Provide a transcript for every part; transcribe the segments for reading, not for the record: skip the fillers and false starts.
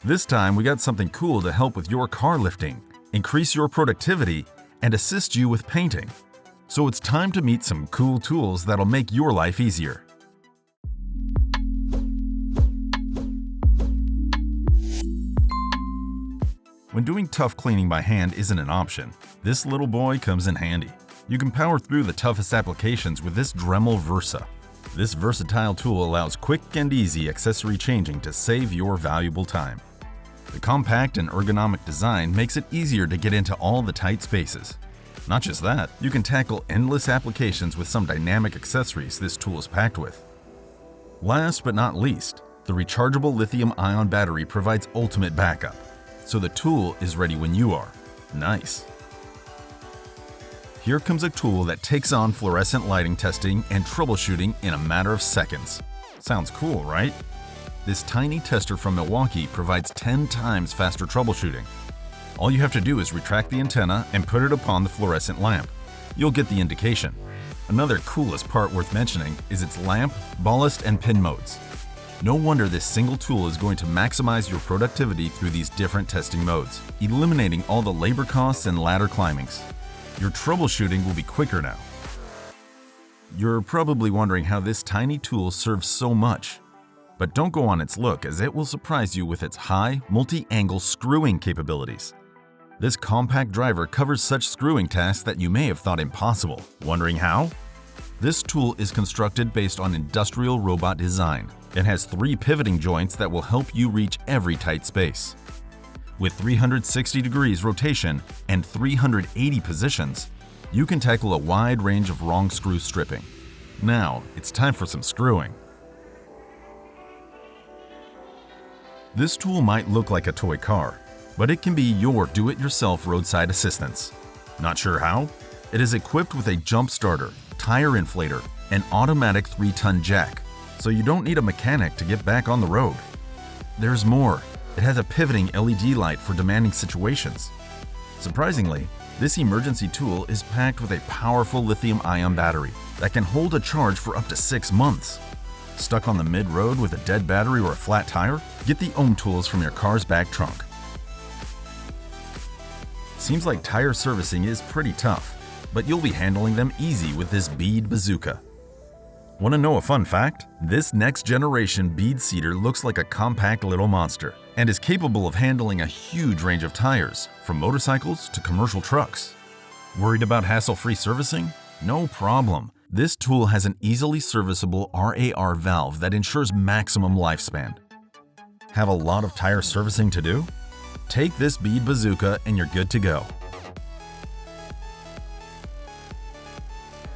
This time we got something cool to help with your car lifting, increase your productivity, and assist you with painting. So it's time to meet some cool tools that'll make your life easier. When doing tough cleaning by hand isn't an option, this little boy comes in handy. You can power through the toughest applications with this Dremel Versa. This versatile tool allows quick and easy accessory changing to save your valuable time. The compact and ergonomic design makes it easier to get into all the tight spaces. Not just that, you can tackle endless applications with some dynamic accessories this tool is packed with. Last but not least, the rechargeable lithium-ion battery provides ultimate backup, so the tool is ready when you are. Nice. Here comes a tool that takes on fluorescent lighting testing and troubleshooting in a matter of seconds. Sounds cool, right? This tiny tester from Milwaukee provides 10 times faster troubleshooting. All you have to do is retract the antenna and put it upon the fluorescent lamp. You'll get the indication. Another coolest part worth mentioning is its lamp, ballast, and pin modes. No wonder this single tool is going to maximize your productivity through these different testing modes, eliminating all the labor costs and ladder climbings. Your troubleshooting will be quicker now. You're probably wondering how this tiny tool serves so much. But don't go on its look, as it will surprise you with its high, multi-angle screwing capabilities. This compact driver covers such screwing tasks that you may have thought impossible. Wondering how? This tool is constructed based on industrial robot design. It has 3 pivoting joints that will help you reach every tight space. With 360 degrees rotation and 380 positions, you can tackle a wide range of wrong screw stripping. Now, it's time for some screwing. This tool might look like a toy car, but it can be your do-it-yourself roadside assistance. Not sure how? It is equipped with a jump starter, tire inflator, and automatic 3-ton jack, so you don't need a mechanic to get back on the road. There's more. It has a pivoting LED light for demanding situations. Surprisingly, this emergency tool is packed with a powerful lithium-ion battery that can hold a charge for up to 6 months. Stuck on the mid-road with a dead battery or a flat tire? Get the OEMTOOLS from your car's back trunk. Seems like tire servicing is pretty tough, but you'll be handling them easy with this Bead Bazooka. Want to know a fun fact? This next generation bead seeder looks like a compact little monster and is capable of handling a huge range of tires, from motorcycles to commercial trucks. Worried about hassle-free servicing? No problem. This tool has an easily serviceable RAR valve that ensures maximum lifespan. Have a lot of tire servicing to do? Take this Bead Bazooka and you're good to go.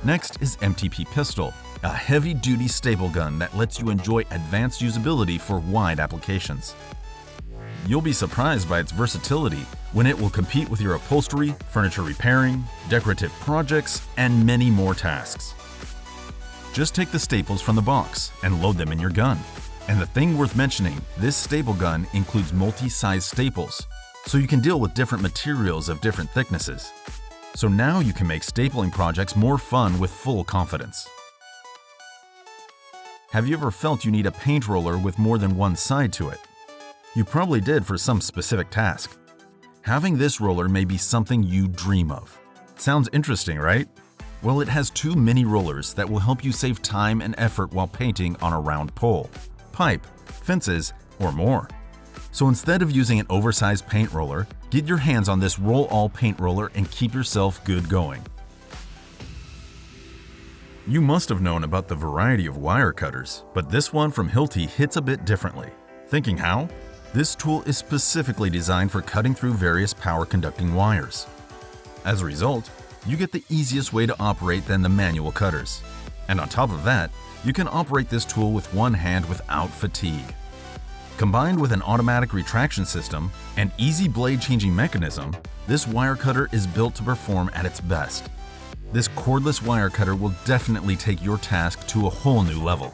Next is MTP Pistol, a heavy-duty staple gun that lets you enjoy advanced usability for wide applications. You'll be surprised by its versatility when it will compete with your upholstery, furniture repairing, decorative projects, and many more tasks. Just take the staples from the box and load them in your gun. And the thing worth mentioning, this staple gun includes multi-size staples, so you can deal with different materials of different thicknesses. So now you can make stapling projects more fun with full confidence. Have you ever felt you need a paint roller with more than one side to it? You probably did for some specific task. Having this roller may be something you dream of. Sounds interesting, right? Well, it has 2 mini rollers that will help you save time and effort while painting on a round pole, pipe, fences, or more. So instead of using an oversized paint roller, get your hands on this roll-all paint roller and keep yourself good going. You must have known about the variety of wire cutters, but this one from Hilti hits a bit differently. Thinking how? This tool is specifically designed for cutting through various power-conducting wires. As a result, you get the easiest way to operate than the manual cutters. And on top of that, you can operate this tool with one hand without fatigue. Combined with an automatic retraction system and easy blade changing mechanism, this wire cutter is built to perform at its best. This cordless wire cutter will definitely take your task to a whole new level.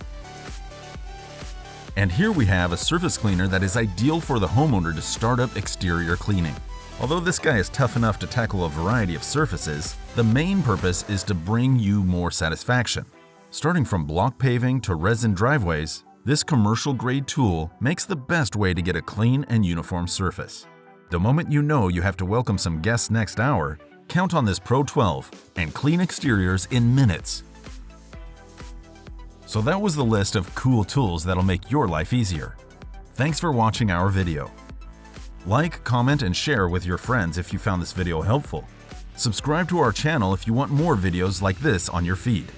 And here we have a surface cleaner that is ideal for the homeowner to start up exterior cleaning. Although this guy is tough enough to tackle a variety of surfaces, the main purpose is to bring you more satisfaction. Starting from block paving to resin driveways, This commercial-grade tool makes the best way to get a clean and uniform surface. The moment you know you have to welcome some guests next hour, count on this Pro 12 and clean exteriors in minutes. So that was the list of cool tools that'll make your life easier. Thanks for watching our video. Like, comment, and share with your friends if you found this video helpful. Subscribe to our channel if you want more videos like this on your feed.